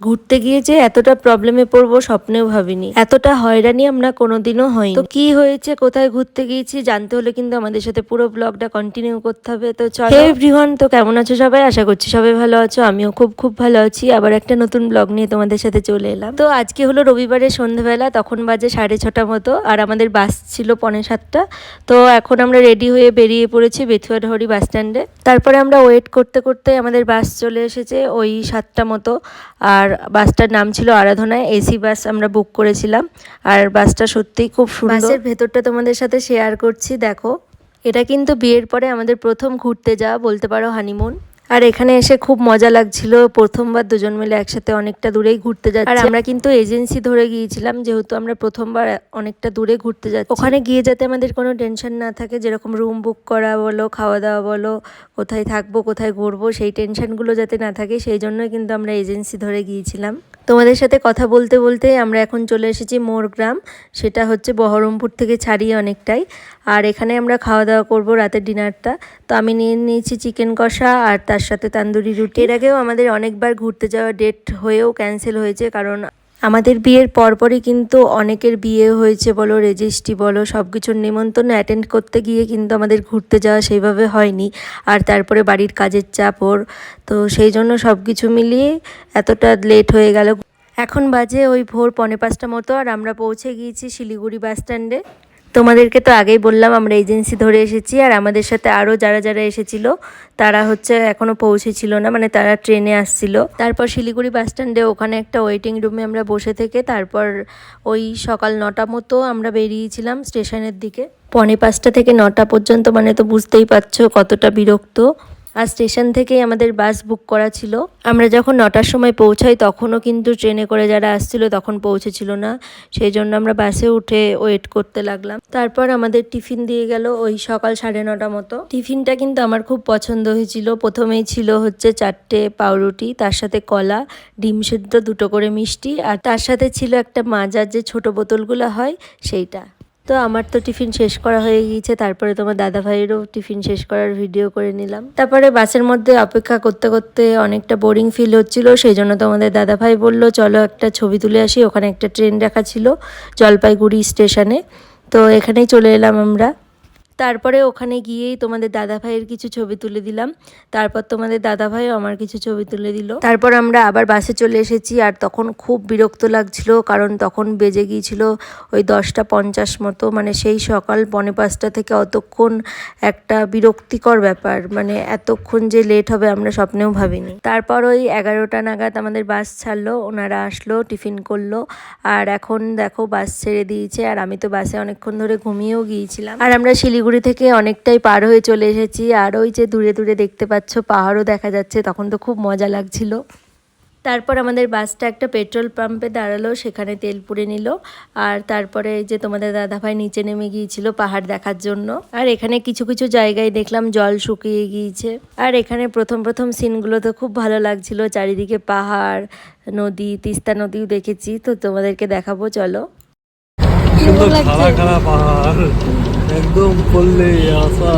ঘুরতে গিয়ে যে এতটা প্রবলেমে পড়বো স্বপ্নেও ভাবিনি, এতটা হয়রানি আমরা কোনোদিনও হয়নি। তো কি হয়েছে, কোথায় ঘুরতে গিয়েছি জানতে হলে কিন্তু আমাদের সাথে পুরো ব্লগটা কন্টিনিউ করতে হবে। তো চলো। হে এভরিওয়ান, তো কেমন আছো সবাই? আশা করছি সবাই ভালো আছো, আমিও খুব খুব ভালো আছি। আবার একটা নতুন ব্লগ নিয়ে তোমাদের সাথে চলে এলাম। তো আজকে হলো রবিবারের সন্ধ্যাবেলা, তখন বাজে 6:30 মতো, আর আমাদের বাস ছিল 6:45। তো এখন আমরা রেডি হয়ে বেরিয়ে পড়েছি বেথুয়াডহরি বাস স্ট্যান্ডে। তারপরে আমরা ওয়েট করতে করতে আমাদের বাস চলে এসেছে ওই 7টা মতো। আর বাসটার নাম ছিল আরাধনায়, এসি বাস আমরা বুক করেছিলাম। আর বাসটা সত্যিই খুব সুন্দর। বাসের ভেতরটা তোমাদের সাথে শেয়ার করছি, দেখো। এটা কিন্তু বিয়ের পরে আমাদের প্রথম ঘুরতে যাওয়া, বলতে পারো হানিমুন। আর এখানে এসে খুব মজা লাগছিল, প্রথমবার দুজন মিলে একসাথে অনেকটা দূরেই ঘুরতে যাচ্ছি। আর আমরা কিন্তু এজেন্সি ধরে গিয়েছিলাম, যেহেতু আমরা প্রথমবার অনেকটা দূরে ঘুরতে যাচ্ছি। ওখানে গিয়ে যাতে আমাদের কোনো টেনশন না থাকে, যেরকম রুম বুক করা বলো, খাওয়া দাওয়া বলো, কোথায় থাকবো কোথায় ঘুরবো, সেই টেনশনগুলো যাতে না থাকে, সেই জন্যই কিন্তু আমরা এজেন্সি ধরে গিয়েছিলাম। তোমাদের সাথে কথা বলতে বলতে আমরা এখন চলে এসেছি মোরগ্রাম। সেটা হচ্ছে বহরমপুর থেকে ছাড়িয়ে অনেকটাই। আর এখানে আমরা খাওয়া দাওয়া করবো রাতের ডিনারটা। তো আমি নিয়ে নিয়েছি চিকেন কষা আর তার সাথে তান্দুরি রুটি। এর আগেও আমাদের অনেকবার ঘুরতে যাওয়া ডেট হয়েও ক্যান্সেল হয়েছে, কারণ আমাদের বিয়ের পরপরই কিন্তু অনেকের বিয়ে হয়েছে বলো, রেজিস্ট্রি বলো, সব কিছুর নিমন্ত্রণ অ্যাটেন্ড করতে গিয়ে কিন্তু আমাদের ঘুরতে যাওয়া সেইভাবে হয়নি। আর তারপরে বাড়ির কাজের চাপ ওর, তো সেই জন্য সব কিছু মিলিয়ে এতটা লেট হয়ে গেল। এখন বাজে ওই ভোর 4:45 মতো, আর আমরা পৌঁছে গিয়েছি শিলিগুড়ি বাস স্ট্যান্ডে। তোমাদেরকে তো আগেই বললাম আমরা এজেন্সি ধরে এসেছি, আর আমাদের সাথে আরও যারা যারা এসেছিল তারা হচ্ছে এখনও পৌঁছেছিল না, মানে তারা ট্রেনে আসছিল। তারপর শিলিগুড়ি বাস স্ট্যান্ডে ওখানে একটা ওয়েটিং রুমে আমরা বসে থেকে তারপর ওই সকাল 9টা মতো আমরা বেরিয়েছিলাম স্টেশনের দিকে। 5:45 থেকে 9টা পর্যন্ত, মানে তো বুঝতেই পারছো কতটা বিরক্ত। আর স্টেশন থেকেই আমাদের বাস বুক করা ছিল। আমরা যখন 9টার সময় পৌঁছাই তখনও কিন্তু ট্রেনে করে যারা আসছিল তখন পৌঁছেছিল না, সেই জন্য আমরা বাসে উঠে ওয়েট করতে লাগলাম। তারপর আমাদের টিফিন দিয়ে গেল ওই সকাল 9:30 মতো। টিফিনটা কিন্তু আমার খুব পছন্দ হয়েছিল। প্রথমেই ছিল হচ্ছে 4টে পাউরুটি, তার সাথে কলা, ডিম সেদ্ধ, 2টো করে মিষ্টি, আর তার সাথে ছিল একটা মাজার যে ছোট বোতলগুলো হয় সেইটা। তো আমার তো টিফিন শেষ করা হয়ে গিয়েছে, তারপরে তোমার দাদা ভাইয়েরও টিফিন শেষ করার ভিডিও করে নিলাম। তারপরে বাসের মধ্যে অপেক্ষা করতে করতে অনেকটা বোরিং ফিল হচ্ছিল, সেই জন্য তোমাদের দাদা ভাই বললো চলো একটা ছবি তুলে আসি। ওখানে একটা ট্রেন রাখা ছিল জলপাইগুড়ি স্টেশনে, তো এখানেই চলে এলাম আমরা। তারপরে ওখানে গিয়েই তোমাদের দাদা ভাইয়ের কিছু ছবি তুলে দিলাম, তারপর তোমাদের দাদা ভাইও আমার কিছু ছবি তুলে দিল। তারপর আমরা আবার বাসে চলে এসেছি, আর তখন খুব বিরক্ত লাগছিল, কারণ তখন বেজে গিয়েছিল ওই 10:50 মতো, মানে সেই সকাল 4:45 থেকে অতক্ষণ একটা বিরক্তিকর ব্যাপার, মানে এতক্ষণ যে লেট হবে আমরা স্বপ্নেও ভাবিনি। তারপর ওই 11টা নাগাদ আমাদের বাস ছাড়লো, ওনারা আসলো, টিফিন করলো, আর এখন দেখো বাস ছেড়ে দিয়েছে। আর আমি তো বাসে অনেকক্ষণ ধরে ঘুমিয়েও গিয়েছিলাম। আর আমরা শিলিগুড়ি থেকে অনেকটাই পার হয়ে চলে এসেছি, আর ওই যে দূরে দূরে দেখতে পাচ্ছ পাহাড়ও দেখা যাচ্ছে, তখন তো খুব মজা লাগছিল। তারপর আমাদের বাসটা একটা পেট্রোল পাম্পে দাঁড়ালো, সেখানে তেল পুরে নিল। আর তারপরে এই যে তোমাদের দাদাভাই নিচে নেমে গিয়েছিল পাহাড় দেখার জন্য। আর এখানে কিছু কিছু জায়গায় দেখলাম জল শুকিয়ে গিয়েছে। আর এখানে প্রথম প্রথম সিনগুলো তো খুব ভালো লাগছিল, চারিদিকে পাহাড়, নদী, তিস্তা নদীও দেখেছি, তো তোমাদেরকে দেখাবো, চলো। সুন্দর খাড়া খাড়া পাহাড়, একদম পড়লে আসা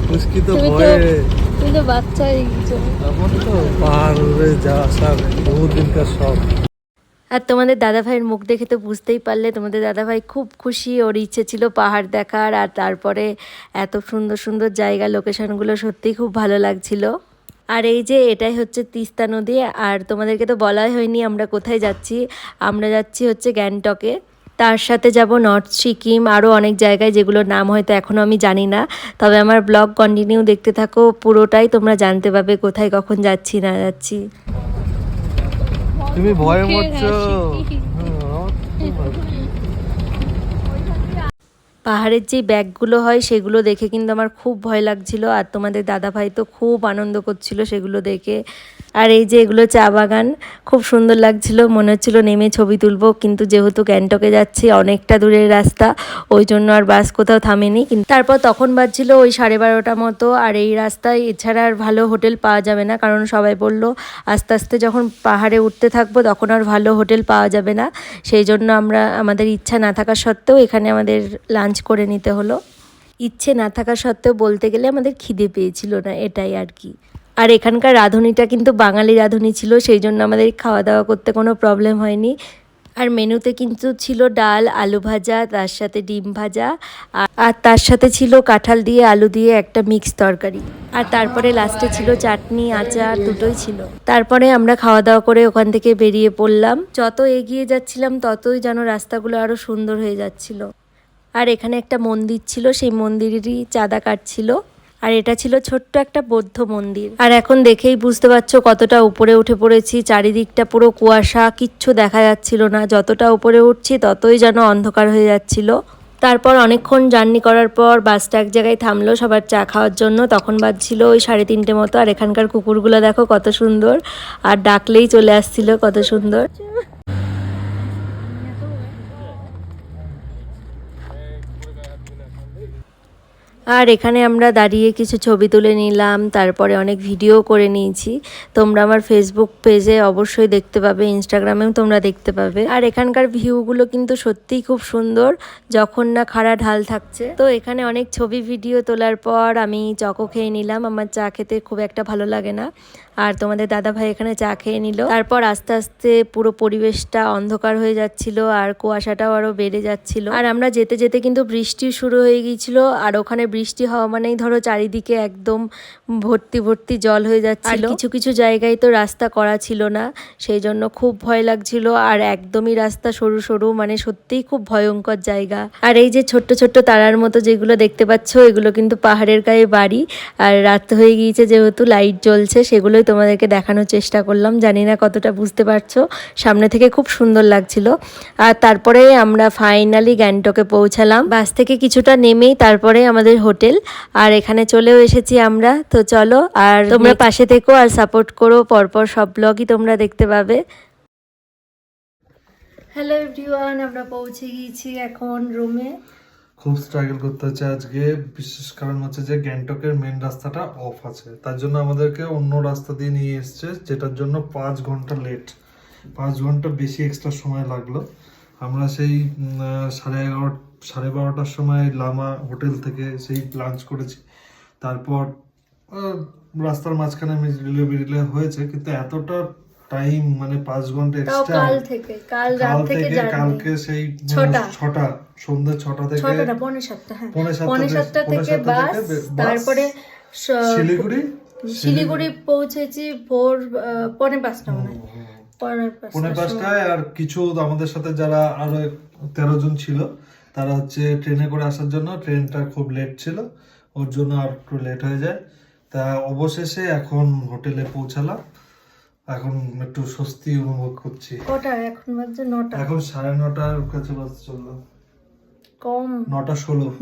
মুশকি তো ভয়ে কিন্তু বাচ্চা হয়ে গেছে, এমন তো পাহাড় উড়ে যা আসার বহুদিনকার শখ। আর তোমাদের দাদাভাইয়ের মুখ দেখে তো বুঝতেই পারলে তোমাদের দাদাভাই খুব খুশি, ওর ইচ্ছে ছিল পাহাড় দেখার। আর তারপরে এত সুন্দর সুন্দর জায়গা, লোকেশনগুলো সত্যিই খুব ভালো লাগছিল। আর এই যে এটাই হচ্ছে তিস্তা নদী। আর তোমাদেরকে তো বলাই হয়নি আমরা কোথায় যাচ্ছি। আমরা যাচ্ছি হচ্ছে গ্যাংটকে, তার সাথে যাব নর্থ সিকিম, আরও অনেক জায়গায় যেগুলোর নাম হয়তো এখনও আমি জানি না। তবে আমার ব্লগ কন্টিনিউ দেখতে থাকো, পুরোটাই তোমরা জানতে পারবে কোথায় কখন যাচ্ছি না যাচ্ছি। তুমি ভয়ে মরছো। পাহাড়ের যে ব্যাগগুলো হয় সেগুলো দেখে কিন্তু আমার খুব ভয় লাগছিল, আর তোমাদের দাদাভাই তো খুব আনন্দ করছিল সেগুলো দেখে। আর এই যে এগুলো চা বাগান, খুব সুন্দর লাগছিল, মনে হচ্ছিল নেমে ছবি তুলবো, কিন্তু যেহেতু গ্যাংটকে যাচ্ছি অনেকটা দূরের রাস্তা, ওই জন্য আর বাস কোথাও থামেনি। কিন্তু তারপর তখন বাজছিল ওই 12:30 মতো, আর এই রাস্তায় এছাড়া আর ভালো হোটেল পাওয়া যাবে না, কারণ সবাই বললো আস্তে আস্তে যখন পাহাড়ে উঠতে থাকবো তখন আর ভালো হোটেল পাওয়া যাবে না। সেই জন্য আমরা আমাদের ইচ্ছা না থাকা সত্ত্বেও এখানে আমাদের লাঞ্চ করে নিতে হলো। ইচ্ছে না থাকা সত্ত্বেও বলতে গেলে আমাদের খিদে পেয়েছিল না, এটাই আর কি। আর এখানকার রাঁধুনিটা কিন্তু বাঙালি রাঁধুনি ছিল, সেই জন্য আমাদের খাওয়া দাওয়া করতে কোনো প্রবলেম হয়নি। আর মেনুতে কিন্তু ছিল ডাল, আলু ভাজা, তার সাথে ডিম ভাজা, আর তার সাথে ছিল কাঁঠাল দিয়ে আলু দিয়ে একটা মিক্স তরকারি। আর তারপরে লাস্টে ছিল চাটনি, আচার, দুটোই ছিল। তারপরে আমরা খাওয়া দাওয়া করে ওখান থেকে বেরিয়ে পড়লাম। যত এগিয়ে যাচ্ছিলাম ততই যেন রাস্তাগুলো আরো সুন্দর হয়ে যাচ্ছিল। আর এখানে একটা মন্দির ছিল, সেই মন্দিরেরই চাঁদা কাটছিল। আর এটা ছিল ছোট্ট একটা বৌদ্ধ মন্দির। আর এখন দেখেই বুঝতে পারছো কতটা উপরে উঠে পড়েছি। চারিদিকটা পুরো কুয়াশা, কিচ্ছু দেখা যাচ্ছিল না। যতটা উপরে উঠছি ততই যেন অন্ধকার হয়ে যাচ্ছিল। তারপর অনেকক্ষণ জার্নি করার পর বাসটা এক জায়গায় থামলো সবার চা খাওয়ার জন্য। তখন বাজছিল ওই 3:30 মতো। আর এখানকার কুকুরগুলো দেখো কত সুন্দর, আর ডাকলেই চলে আসছিল, কত সুন্দর। আর এখানে আমরা দাঁড়িয়ে কিছু ছবি তুলে নিলাম, তারপরে অনেক ভিডিও করে নিয়েছি। তোমরা আমার ফেসবুক পেজে অবশ্যই দেখতে পাবে, ইনস্টাগ্রামেও তোমরা দেখতে পাবে। আর এখানকার ভিউগুলো কিন্তু সত্যিই খুব সুন্দর, যখন না খাড়া ঢাল থাকছে। তো এখানে অনেক ছবি ভিডিও তোলার পর আমি চকো খেয়ে নিলাম। আমার চা খেতে খুব একটা ভালো লাগে না। আর তোমাদের দাদা ভাই এখানে চা খেয়ে নিল। তারপর আস্তে আস্তে পুরো পরিবেশটা অন্ধকার হয়ে যাচ্ছিল, আর কুয়াশাটাও আরো বেড়ে যাচ্ছিল। আর আমরা যেতে যেতে কিন্তু বৃষ্টি শুরু হয়ে গিয়েছিল। আর ওখানে বৃষ্টি হওয়া মানেই ধরো চারিদিকে একদম ভর্তি ভর্তি জল হয়ে যাচ্ছিল। কিছু কিছু জায়গায় তো রাস্তা করা ছিল না, সেই জন্য খুব ভয় লাগছিল। আর একদমই রাস্তা সরু সরু, মানে সত্যিই খুব ভয়ঙ্কর জায়গা। আর এই যে ছোট্ট ছোট্ট তারার মতো যেগুলো দেখতে পাচ্ছ, এগুলো কিন্তু পাহাড়ের গায়ে বাড়ি। আর রাত হয়ে গিয়েছে যেহেতু লাইট জ্বলছে, সেগুলোই তোমাদেরকে দেখানোর চেষ্টা করলাম। জানি না কতটা বুঝতে পারছো, সামনে থেকে খুব সুন্দর লাগছিল। আর তারপরে আমরা ফাইনালি গ্যাংটকে পৌঁছালাম। বাস থেকে কিছুটা নেমেই তারপরে আমাদের হোটেল। আর এখানে চলেও এসেছি আমরা। তো চলো, আর তোমরা পাশে থেকো আর সাপোর্ট করো, পরপর সব ব্লগই তোমরা দেখতে পাবে। হ্যালো এভরিওয়ান, আমরা পৌঁছে গিয়েছি এখন রুমে। খুব স্ট্রাগল করতে হচ্ছে আজকে। বিশেষ কারণ হচ্ছে যে গ্যাংটকের মেন রাস্তাটা অফ আছে, তার জন্য আমাদেরকে অন্য রাস্তা দিয়ে নিয়ে এসছে, যেটার জন্য 5 ঘন্টা লেট, 5 ঘন্টা বেশি এক্সট্রা সময় লাগলো। আমরা সেই 11:30 12:30টার সময় লামা হোটেল থেকে সেই লাঞ্চ করেছি। তারপর রাস্তার মাঝখানে মিডিলে হয়েছে, কিন্তু এতটা টাইম মানে 5 ঘন্টা এক্সট্রা কাল থেকে কালকে সেই 6টা সন্ধ্যে 6টা থেকে 6টা না, 6:45, হ্যাঁ 7:45 থেকে বাস। তারপরে শিলিগুড়ি পৌঁছেছি ভোর 4:45 মনে হয়, 5:45টায়। আর কিছু আমাদের সাথে যারা আরো 13 জন ছিল, তারা হচ্ছে ট্রেনে করে আসার জন্য, ট্রেনটা খুব লেট ছিল, ওর জন্য আর একটু লেট হয়ে যায়। তা অবশেষে এখন হোটেলে পৌঁছালাম। এখন একটু স্বস্তি অনুভব করছি। কটা এখন বাজে? 9টা। এখন 9:30টার কাছে বাজতে চললাম, কম 9:16।